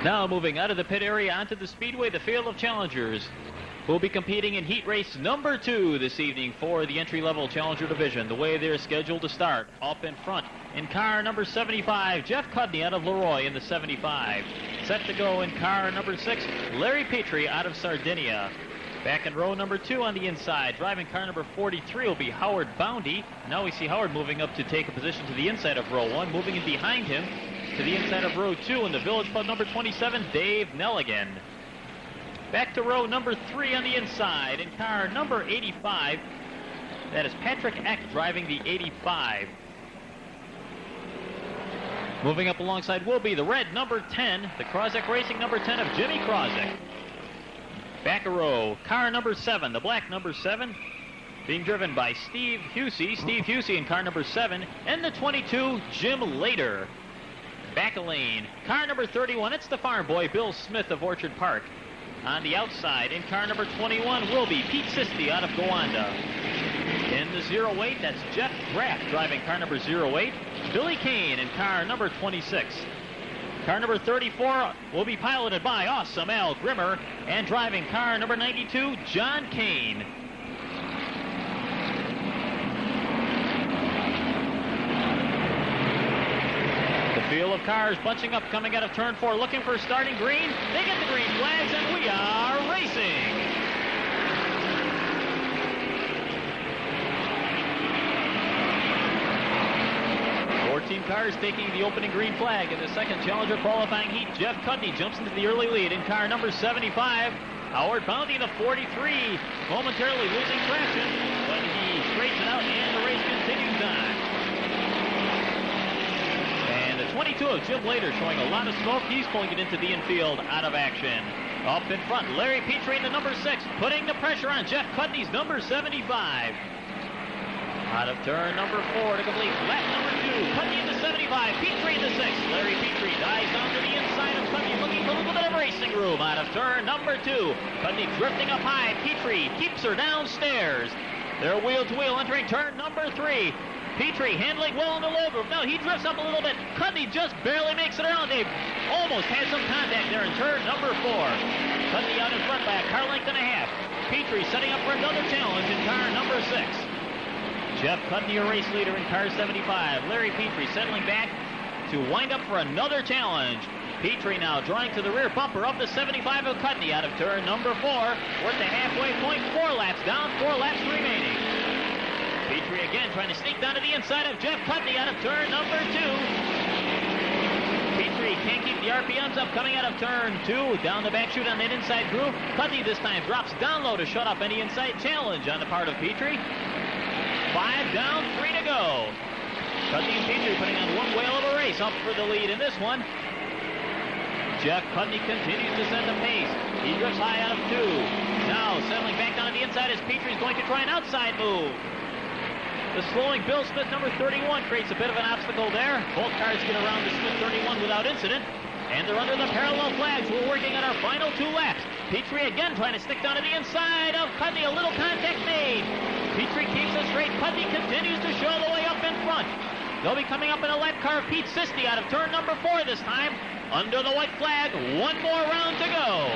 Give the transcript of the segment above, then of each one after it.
Now moving out of the pit area onto the Speedway, the field of challengers will be competing in heat race number 2 this evening for the entry-level challenger division. The way they're scheduled to start, up in front in car number 75, Jeff Cudney out of Leroy in the 75. Set to go in car number 6, Larry Petrie out of Sardinia. Back in row number 2 on the inside, driving car number 43 will be Howard Boundy. Now we see Howard moving up to take a position to the inside of row 1, moving in behind him to the inside of row 2 in the Village Club number 27, Dave Nelligan. Back to row number 3 on the inside in car number 85. That is Patrick Eck driving the 85. Moving up alongside will be the red number 10, the Krozek Racing number 10 of Jimmy Krozek. Back a row, car number 7, the black number 7, being driven by Steve Husey. Steve Husey in car number 7, and the 22, Jim Lader. Back a lane, car number 31, it's the farm boy, Bill Smith of Orchard Park. On the outside, in car number 21, will be Pete Sisti out of Gowanda. In the 08, that's Jeff Graff driving car number 08. Billy Kane in car number 26. Car number 34 will be piloted by Awesome Al Grimmer, and driving car number 92, John Kane. Field of cars bunching up, coming out of turn 4, looking for starting green. They get the green flags, and we are racing. Cars taking the opening green flag in the second challenger qualifying heat. Jeff Cudney jumps into the early lead in car number 75. Howard Boundy, the 43, momentarily losing traction, but he straightens it out, and the race continues on. And the 22 of Jim Lader showing a lot of smoke. He's pulling it into the infield, out of action. Up in front, Larry Petrie in the number 6, putting the pressure on Jeff Cudney's number 75. Out of turn number 4 to complete lap number 2. Cudney in the 75, Petrie in the 6. Larry Petrie dives down to the inside of Cudney, looking for a little bit of racing room. Out of turn number 2. Cudney drifting up high. Petrie keeps her downstairs. They're wheel to wheel entering turn number 3. Petrie handling well in the low groove. Now he drifts up a little bit. Cudney just barely makes it around. They've almost had some contact there in turn number 4. Cudney out in front by a car length and a half. Petrie setting up for another challenge in car number 6. Jeff Cudney, a race leader in car 75. Larry Petrie settling back to wind up for another challenge. Petrie now drawing to the rear bumper of the 75 of Cudney out of turn number 4. We're at the halfway point, 4 laps down, 4 laps remaining. Petrie again trying to sneak down to the inside of Jeff Cudney out of turn number 2. Petrie can't keep the RPMs up, coming out of turn 2. Down the back chute on that inside groove. Cudney this time drops down low to shut off any inside challenge on the part of Petrie. 5 down, 3 to go. Cudney and Petrie putting on one whale of a race, up for the lead in this one. Jeff Cudney continues to set the pace. He drifts high out of 2. Now settling back down to the inside as Petrie's going to try an outside move. The slowing Bill Smith, number 31, creates a bit of an obstacle there. Both cars get around the Smith 31 without incident. And they're under the parallel flags. We're working on our final 2 laps. Petrie again trying to stick down to the inside of Cudney. A little contact made. Petrie keeps it straight. Cudney continues to show the way up in front. They'll be coming up in a lap car of Pete Sisti out of turn number 4 this time. Under the white flag, 1 more round to go.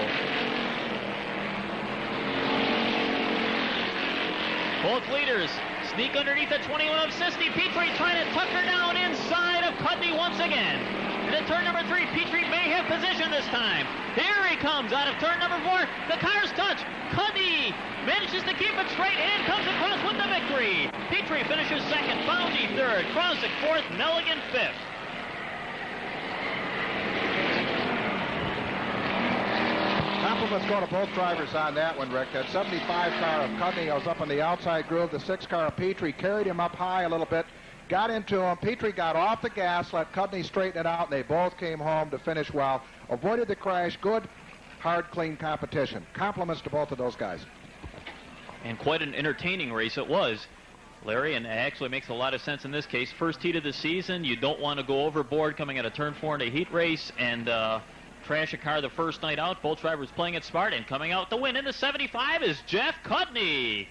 Both leaders sneak underneath the 21 of Sisti. Petrie trying to tuck her down inside of Cudney once again. And in turn number 3, Petrie may have position this time. Here he comes out of turn number 4. The cars touch. Cudney manages to keep it straight and comes across with the victory. Petrie finishes 2nd, Boundy 3rd, Krozek 4th, Nelligan 5th. Compliments go to both drivers on that one, Rick. That 75 car of Cudney was up on the outside groove. The 6 car of Petrie carried him up high a little bit. Got into him. Petrie got off the gas, let Cudney straighten it out, and they both came home to finish well. Avoided the crash. Good, hard, clean competition. Compliments to both of those guys. And quite an entertaining race it was, Larry, and it actually makes a lot of sense in this case. First heat of the season, you don't want to go overboard coming out of turn 4 in a heat race and trash a car the first night out. Both drivers playing it smart, and coming out to win in the 75 is Jeff Cudney.